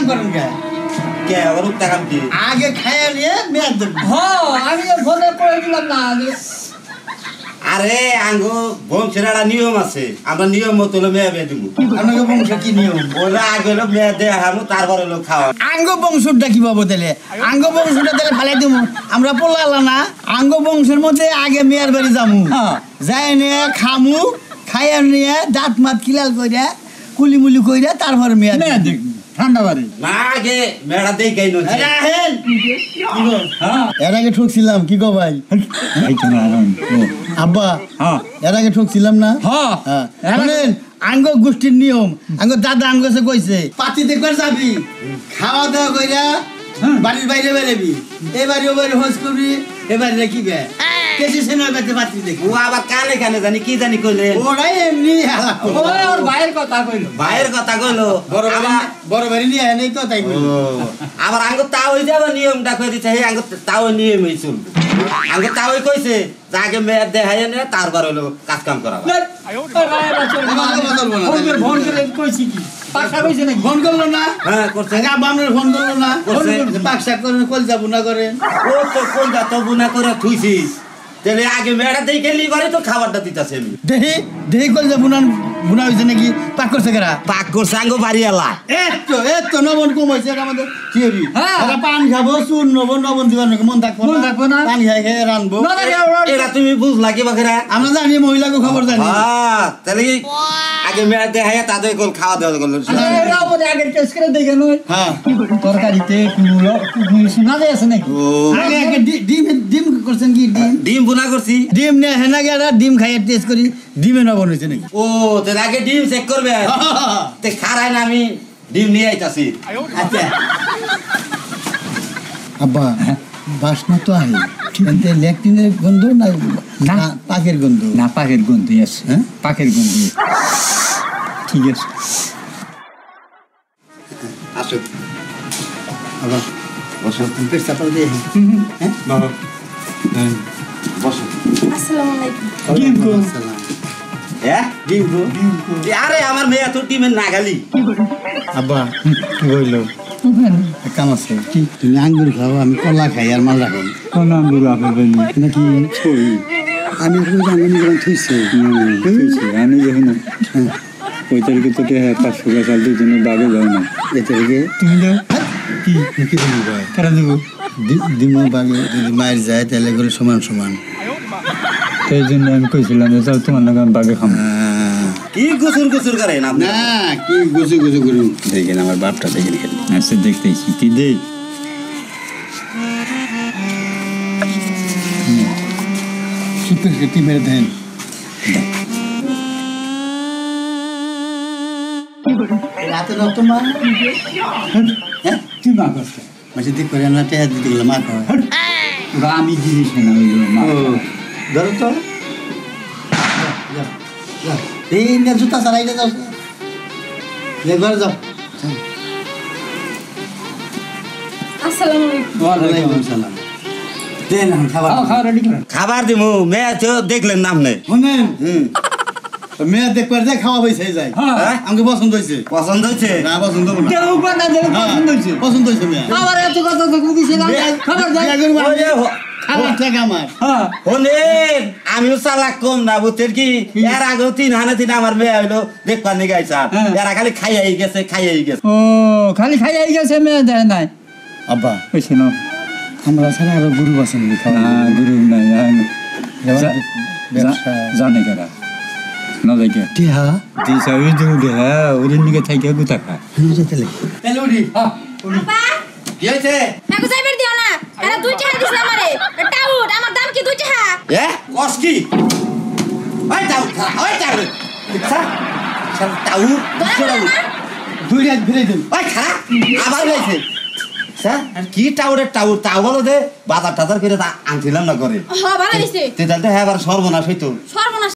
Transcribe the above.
করেন কে কে ওর টাকা কি আগে খাইয়া নিয়ে মেয়ে দেব আমি ফোনে করে দিলাম না আরে আঙ্গো বংশের একটা নিয়ম আছে আমরা নিয়ম মতো মেয়ে বিয়ে দিব আপনাকে বংশ কি নিয়ম ওরা আগে হলো মেয়ে দেয়া হামু তারপরে হলো খাওয়া আঙ্গ বংশটা কি পাবো তাহলে আঙ্গ বংশটা তাহলে ফালাই দিব আমরা পোলালা না আঙ্গ বংশের মধ্যে আগে মেয়ের বাড়ি যামু যাই নিয়ে খামু খাইয়া নিয়ে দাঁত মাত কিলাল কইরা কুলিমুলি কইরা তারপর মেয়ে দেখ ঠান্ডা বাড়ি না আগে মেয়েটা দেখাই নয় এর আগে ঠকছিলাম কি গো ভাই আব্বা এর আগে ঠকছিলাম না শুনেন আঙ্গ গোষ্ঠীর নিয়ম আঙ্গ দাদা আঙ্গ সে কইছে পাতি দেখবার যাবি খাওয়া দাওয়া কইরা বাড়ির বাইরে বেরোবি এবারে ওবারে হোস করবি এবারে কি বে কেসি সেনার কাছে পাতি দেখি ও আবার কানে কানে জানি কি জানি কইলে ওরাই এমনি ওর ভাইয়ের কথা কইলো ভাইয়ের কথা কইলো বড় বাড়ি নিয়ে এনেই তো তাই কইলো আবার আঙ্গ তাও হই যাবে নিয়মটা কই দিতে হে আঙ্গ তাও নিয়মই চলবে আঙ্গ তাও কইছে যে আগে মেয়ে দেখাই নে তারপর হলো কাজ কাম করা ফোন করে কইছি কি পাকশা কইছে নাকি ফোন করলো না হ্যাঁ করছে বামনের ফোন করলো না পাকশা করে কল যাব না করে ও তো কোন যা তো বুনা করে থুইছিস তাহলে আগে মেয়েটা দেখে লি করে তো খাবারটা দিতাছে আমি দেহি দেহি কল যাব বুনা হইছে নাকি পাক করছে কেরা পাক করছে আঙ্গ বাড়িওয়ালা এত নবন কমাইছে আমাদের থিওরি এরা পান খাবো চুন নবন দিবার নাকি মন থাকবো না পান খাই খাই রানবো এটা তুমি বুঝলা কি বাকেরা আমরা জানি মহিলাকে খবর জানি তাহলে আগে মেয়ে দেখায় তাদের কোন খাওয়া দাওয়া করলো আগে টেস্ট করে দেখে নয় তরকারিতে শোনা যায় আছে নাকি আগে আগে ডিম করছেন কি ডিম বুনা করছি ডিম নে হেনা গেরা ডিম খাইয়ে টেস্ট করি ডিমে নবন হইছে নাকি ও তাহলে আগে ডিম চেক করবে তে খারাই না আমি ডিম নিয়ে আইতাছি আচ্ছা আব্বা বাসনা তো আই কিন্তু ল্যাকটিনের গন্ধ না পাকের গন্ধ না পাকের গন্ধ আছে হ্যাঁ পাকের গন্ধ ঠিক আছে আসো আবার বসো পেট চাপা দিয়ে হ্যাঁ বাবা বসো আসসালামু আলাইকুম আসসালাম ডিমকো আরে আমার মেয়ে তো ডিমের নাগালি আব্বা কি হইলো কাম আছে কি তুমি আঙ্গুর খাও আমি কলা খাই আর মাল রাখো কোন আঙ্গুর আপেল নাকি আমি আঙ্গুর যখন থুইছে আমি দেখুন ওই তারিখে তো 500 টাকা চাল দিয়ে জন্য বাগে যাও না এ তারিখে তুমি দাও কি কি তুমি ভাই কেন দেবো দিমো বাগে যদি মায়ের যায় তাহলে করে সমান সমান সেই জন্য আমি কইছিলাম যে যাও তোমার নাগান বাগে খাম কি গুসুর গুসুর করে না না কি গুজু গুজু করি দেখেন আমার বাপটা দেখেন আচ্ছা দেখতেছি তুই দেখ কি মেরে দেন রাতে রক্ত মা হ্যাঁ তুই মা করছে মাসে দিক করে না টেহা দিতে গেলে মা খাওয়া ওরা আমি জিনিস না মা ধরো তো এই না জুতা সারাইলে যাও ঘর যাও আসসালামু আলাইকুম ওয়ালাইকুম আসসালাম দেন খাবার খাওয়া রেডি করেন খাবার দিমু মেয়ে তো দেখলেন নাম নেই শুনেন মেয়ে দেখবার যায় খাওয়া পয়সা যায় হ্যাঁ আমাকে পছন্দ হয়েছে পছন্দ হচ্ছে না পছন্দ না কেউ বানা দেবে পছন্দ হইছে পছন্দ হয়েছে মেয়ে আবার এত কথা তো কইছে না খাবার দাও খাবার টাকা আমার হ্যাঁ শোনেন আমিও চালাক কম না বুঝছেন কি এর আগেও 3 আমার মেয়ে হইলো দেখবার নিয়ে গাইছা এরা খালি খাইয়াই গেছে ও খালি খাই আই গেছে মেয়ে দেয় নাই আব্বা কইছে না আমরা ছাড়া আরো গুরু আছেন খাওয়া গুরু নাই ব্যবসা জানে কেরা না দেখে টিহা দিশা ওই যে ওদের নিকে থাইকে গুতা খা তাহলে উঠি আপা কি হয়েছে নাকু যাইবার দিও না এরা 2 টাকা দিছ আমারে টাউট আমার দাম কি 2 টাকা কস কি ওই যাও ওই যাও তাউ দুই রাত ফিরে দিন ওই খারাপ আবার গেছে কি টাউরের টাউর তাও বলো যে বাজার টাজার করে আনছিলাম না করে হ্যাঁ ভালো হইছে তাহলে হ্যাঁ আবার সর্বনাশ হইতো সর্বনাশ